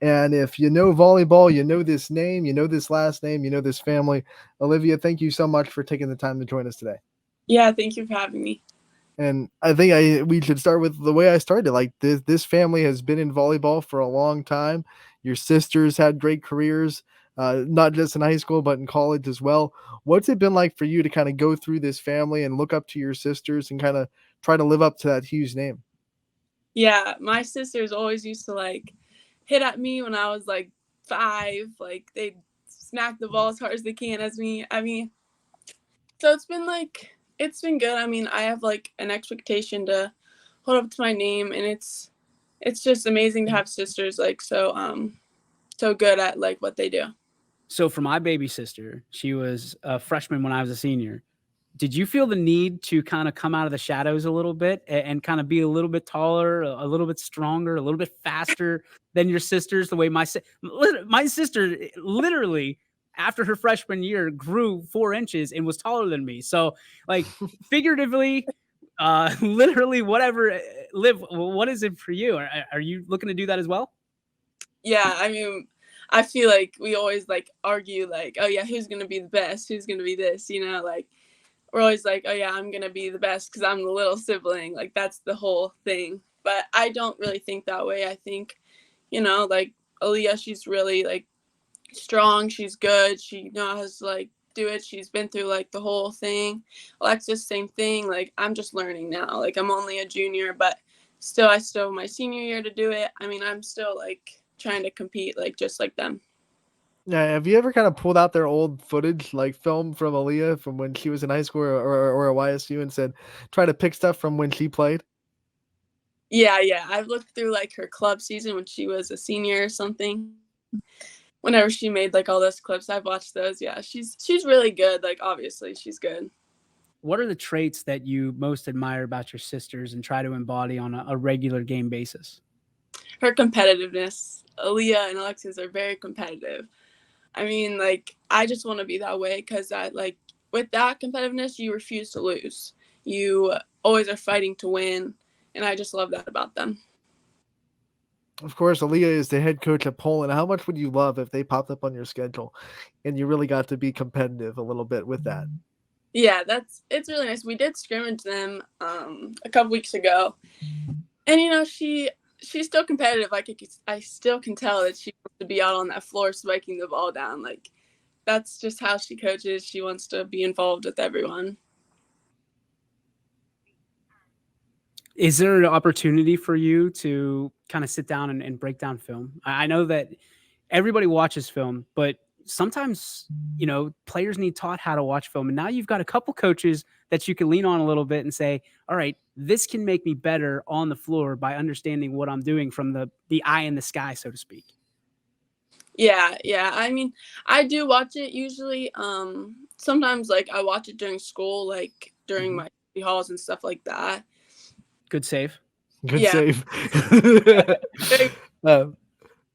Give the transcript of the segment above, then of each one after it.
And if you know volleyball, you know this name, you know this last name, you know this family. Alyvia, thank you so much for taking the time to join us today. Yeah, thank you for having me. And I think we should start with the way I started. Like this family has been in volleyball for a long time. Your sisters had great careers, not just in high school but in college as well. What's it been like for you to kind of go through this family and look up to your sisters and kind of try to live up to that Hughes name? Yeah, my sisters always used to like hit at me when I was like 5. Like they'd smack the ball as hard as they can as me. I mean, so it's been good. I mean, I have like an expectation to hold up to my name, and it's just amazing to have sisters like so good at like what they do. So for my baby sister, she was a freshman when I was a senior. Did you feel the need to kind of come out of the shadows a little bit and kind of be a little bit taller, a little bit stronger, a little bit faster than your sisters? The way my sister literally after her freshman year grew 4 inches and was taller than me. So like figuratively, literally, whatever. Liv, what is it for you? Are you looking to do that as well? Yeah, I mean, I feel like we always like argue like, oh yeah, who's gonna be the best? Who's gonna be this? Like we're always like, oh yeah, I'm gonna be the best because I'm the little sibling. Like that's the whole thing. But I don't really think that way. I think, like Aaliyah, she's really like strong. She's good. She knows to like do it. She's been through like the whole thing. Alexis, same thing. Like I'm just learning now. Like I'm only a junior, but I still have my senior year to do it. I mean, I'm still like trying to compete like just like them. Yeah, have you ever kind of pulled out their old footage, like film from Aaliyah from when she was in high school or a YSU and said, try to pick stuff from when she played? Yeah. I've looked through like her club season when she was a senior or something. Whenever she made like all those clips, I've watched those. Yeah, she's really good. Like obviously she's good. What are the traits that you most admire about your sisters and try to embody on a regular game basis? Her competitiveness. Aaliyah and Alexis are very competitive. I mean, like I just want to be that way because I like with that competitiveness, you refuse to lose. You always are fighting to win, and I just love that about them. Of course, Aaliyah is the head coach at Poland. How much would you love if they popped up on your schedule and you really got to be competitive a little bit with that? Yeah, it's really nice. We did scrimmage them a couple weeks ago, and she's still competitive. Like I still can tell that she wants to be out on that floor spiking the ball down. Like that's just how she coaches. She wants to be involved with everyone. Is there an opportunity for you to kind of sit down and break down film? I know that everybody watches film, but sometimes, players need taught how to watch film. And now you've got a couple coaches that you can lean on a little bit and say, all right, this can make me better on the floor by understanding what I'm doing from the eye in the sky, so to speak. Yeah. I mean, I do watch it usually. Sometimes like I watch it during school, like during my halls and stuff like that. Good save. Good Yeah. save.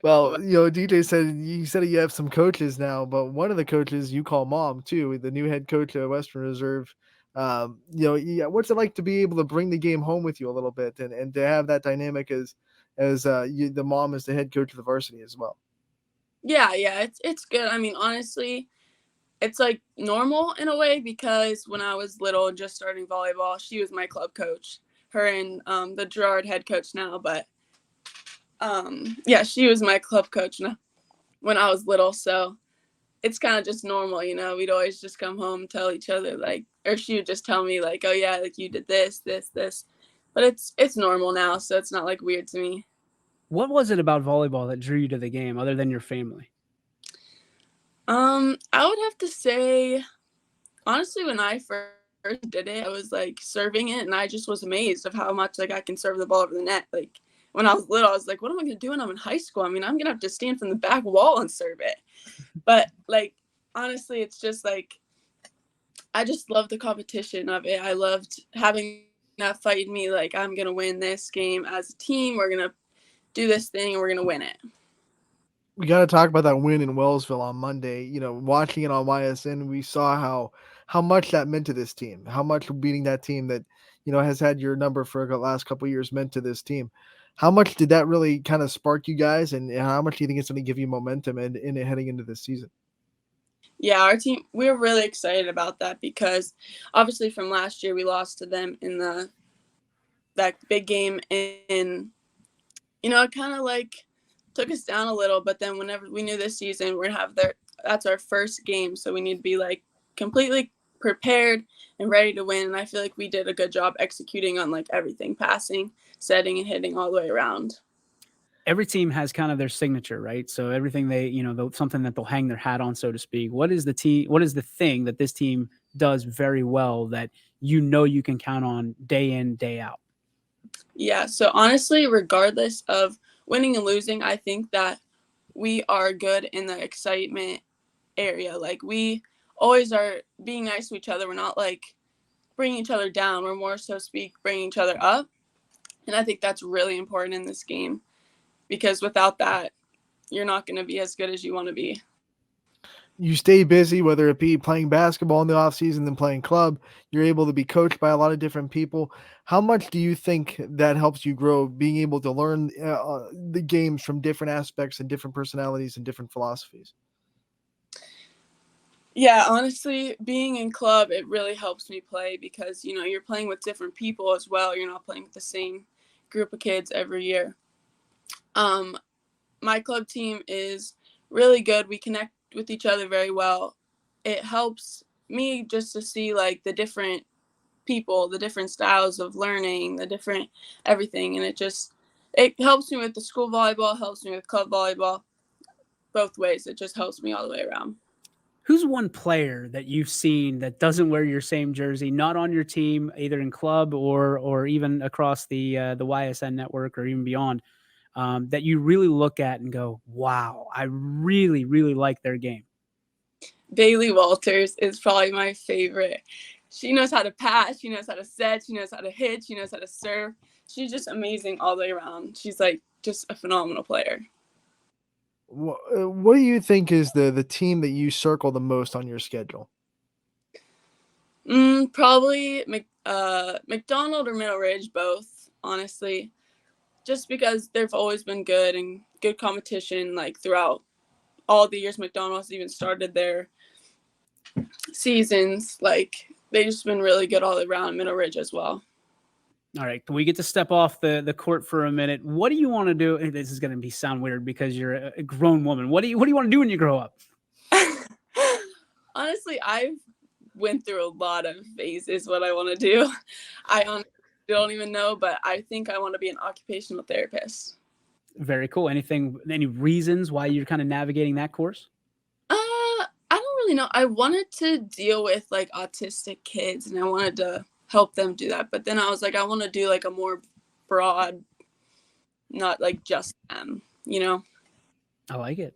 Well, DJ said you said you have some coaches now, but one of the coaches you call mom too, the new head coach at Western Reserve. What's it like to be able to bring the game home with you a little bit and to have that dynamic as the mom is the head coach of the varsity as well? Yeah, it's good. I mean, honestly, it's like normal in a way because when I was little and just starting volleyball, she was my club coach. Her and the Girard head coach now, but yeah, she was my club coach when I was little. So it's kind of just normal, We'd always just come home and tell each other like, or she would just tell me like, oh yeah, like you did this. But it's normal now, so it's not like weird to me. What was it about volleyball that drew you to the game other than your family? I would have to say, honestly, when I first did it, I was like serving it, and I just was amazed of how much like I can serve the ball over the net. Like when I was little, I was like, what am I gonna do when I'm in high school? I mean, I'm gonna have to stand from the back wall and serve it. But like honestly, it's just like I just love the competition of it. I loved having that fight in me. Like I'm gonna win this game as a team. We're gonna do this thing, and we're gonna win it. We got to talk about that win in Wellsville on Monday. Watching it on YSN, we saw how much that meant to this team, how much beating that team that has had your number for the last couple of years meant to this team. How much did that really kind of spark you guys, and how much do you think it's going to give you momentum and in it heading into this season? Yeah, our team, we're really excited about that because obviously from last year we lost to them in that big game, and it kind of like took us down a little. But then whenever we knew this season we're gonna have that's our first game, so we need to be like completely prepared and ready to win. And I feel like we did a good job executing on like everything, passing, setting, and hitting all the way around. Every team has kind of their signature, right? So everything they, something that they'll hang their hat on, so to speak. What is the thing that this team does very well that you can count on day in, day out? Yeah, so honestly, regardless of winning and losing, I think that we are good in the excitement area. Like, we always are being nice to each other. We're not like bringing each other down. We're more, so to speak, bringing each other up. And I think that's really important in this game because without that, you're not going to be as good as you want to be. You stay busy, whether it be playing basketball in the off season and playing club. You're able to be coached by a lot of different people. How much do you think that helps you grow, being able to learn the games from different aspects and different personalities and different philosophies? Yeah, honestly, being in club, it really helps me play because, you're playing with different people as well. You're not playing with the same group of kids every year. My club team is really good. We connect with each other very well. It helps me just to see like the different people, the different styles of learning, the different everything. And it helps me with the school volleyball, helps me with club volleyball, both ways. It just helps me all the way around. Who's one player that you've seen that doesn't wear your same jersey, not on your team, either in club or even across the YSN network or even beyond, that you really look at and go, wow, I really, really like their game? Bailey Walters is probably my favorite. She knows how to pass, she knows how to set, she knows how to hit, she knows how to serve. She's just amazing all the way around. She's like just a phenomenal player. What do you think is the team that you circle the most on your schedule? Probably McDonald or Middle Ridge, both, honestly. Just because they've always been good and good competition, like throughout all the years McDonald's even started their seasons. Like, they've just been really good all around. Middle Ridge as well. All right, can we get to step off the court for a minute? What do you want to do? This is going to sound weird because you're a grown woman. What do you want to do when you grow up? Honestly, I've went through a lot of phases what I want to do. I honestly don't even know, but I think I want to be an occupational therapist. Very cool. Any reasons why you're kind of navigating that course? I don't really know. I wanted to deal with like autistic kids and I wanted to help them do that. But then I was like, I want to do like a more broad, not like just them, I like it.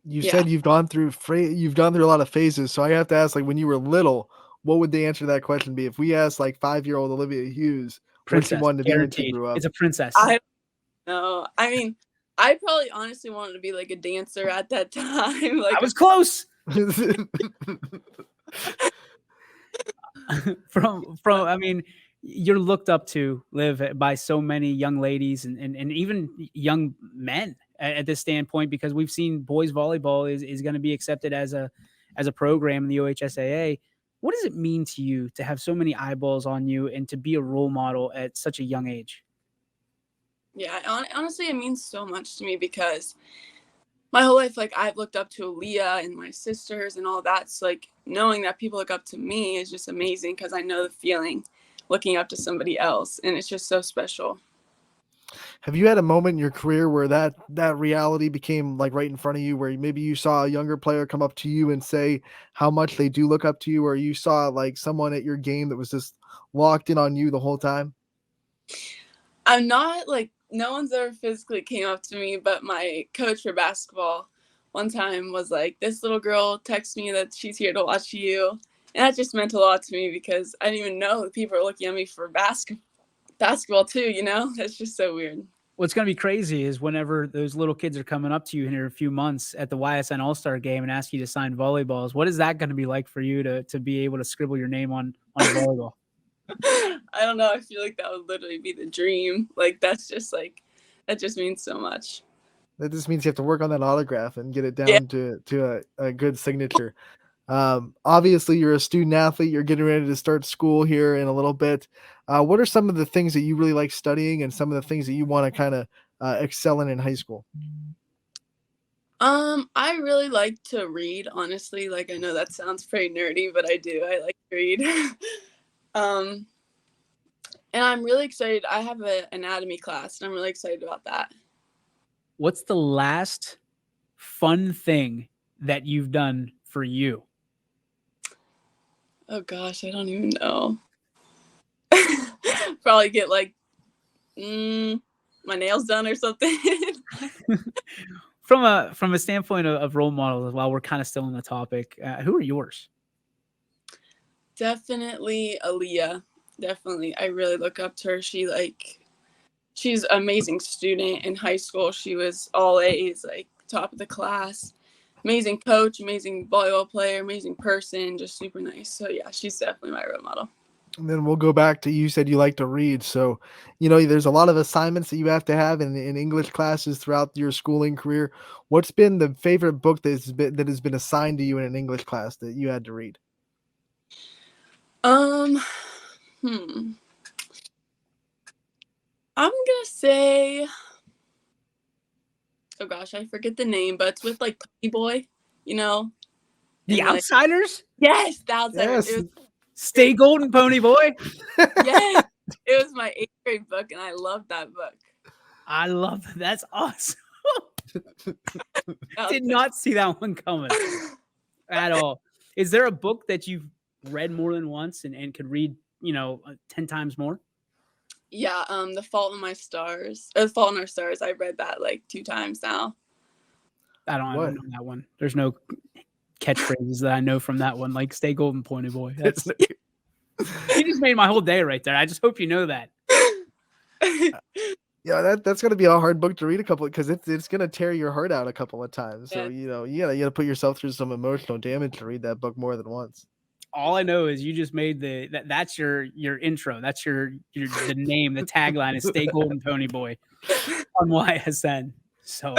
You Yeah. said you've gone through a lot of phases. So I have to ask, like, when you were little, what would the answer to that question be? If we asked like 5-year-old Alyvia Hughes what she Princess, wanted to be when she guaranteed. grew up. It's a princess. I don't know. I mean, I probably honestly wanted to be like a dancer at that time. Like, I was close. I mean, you're looked up to, Liv, by so many young ladies and even young men at this standpoint, because we've seen boys volleyball is going to be accepted as a program in the OHSAA. What does it mean to you to have so many eyeballs on you and to be a role model at such a young age? Yeah, honestly, it means so much to me because my whole life, like, I've looked up to Aaliyah and my sisters and all that. So, like, knowing that people look up to me is just amazing because I know the feeling looking up to somebody else, and it's just so special. Have you had a moment in your career where that reality became like right in front of you, where maybe you saw a younger player come up to you and say how much they do look up to you, or you saw like someone at your game that was just locked in on you the whole time? I'm not like, no one's ever physically came up to me, but my coach for basketball one time was like, this little girl texted me that she's here to watch you. And that just meant a lot to me because I didn't even know that people are looking at me for basketball too, That's just so weird. What's going to be crazy is whenever those little kids are coming up to you in a few months at the YSN All-Star game and ask you to sign volleyballs. What is that going to be like for you to be able to scribble your name on a volleyball? I don't know. I feel like that would literally be the dream. Like, that's just like That just means so much. That just means you have to work on that autograph and get it Yeah. down to a good signature. Obviously, you're a student athlete. You're getting ready to start school here in a little bit. What are some of the things that you really like studying, and some of the things that you want to kind of excel in high school? I really like to read, honestly. Like, I know that sounds pretty nerdy, but I do. I like to read. um, and I'm really excited. I have an anatomy class, and I'm really excited about that. What's the last fun thing that you've done for you? Oh gosh, I don't even know. Probably get like my nails done or something. From a standpoint of role models, while we're kind of still on the topic, who are yours? Definitely Alyvia. Definitely. I really look up to her. She's an amazing student in high school. She was all A's, like top of the class. Amazing coach, amazing volleyball player, amazing person, just super nice. So yeah, she's definitely my role model. And then we'll go back to, you said you like to read. So, there's a lot of assignments that you have to have in English classes throughout your schooling career. What's been the favorite book that has been assigned to you in an English class that you had to read? I'm gonna say, oh gosh, I forget the name, but it's with like Pony Boy, The and, Outsiders? Yes, The Outsiders. Yes. Stay golden, Pony Boy. Yes, it was my 8th grade book, and I loved that book. I love that. That's awesome. That Did was not see that one coming at all. Is there a book that you've read more than once and could read, 10 times more? Yeah, The Fault in My Stars. The Fault in Our Stars. I've read that like 2 times now. I don't know that one. There's no catchphrases that I know from that one, like "Stay golden, Pony Boy." That's you just made my whole day right there. I just hope you know that. Yeah, that's gonna be a hard book to read because it's gonna tear your heart out a couple of times. So Yeah. you gotta put yourself through some emotional damage to read that book more than once. All I know is you just made that's your intro. That's the name, the tagline is "Stay golden, Pony Boy" on YSN. So,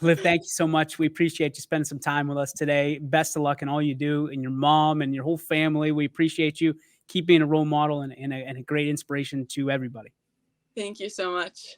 Liv, thank you so much. We appreciate you spending some time with us today. Best of luck in all you do, and your mom and your whole family. We appreciate you. Keep being a role model and a great inspiration to everybody. Thank you so much.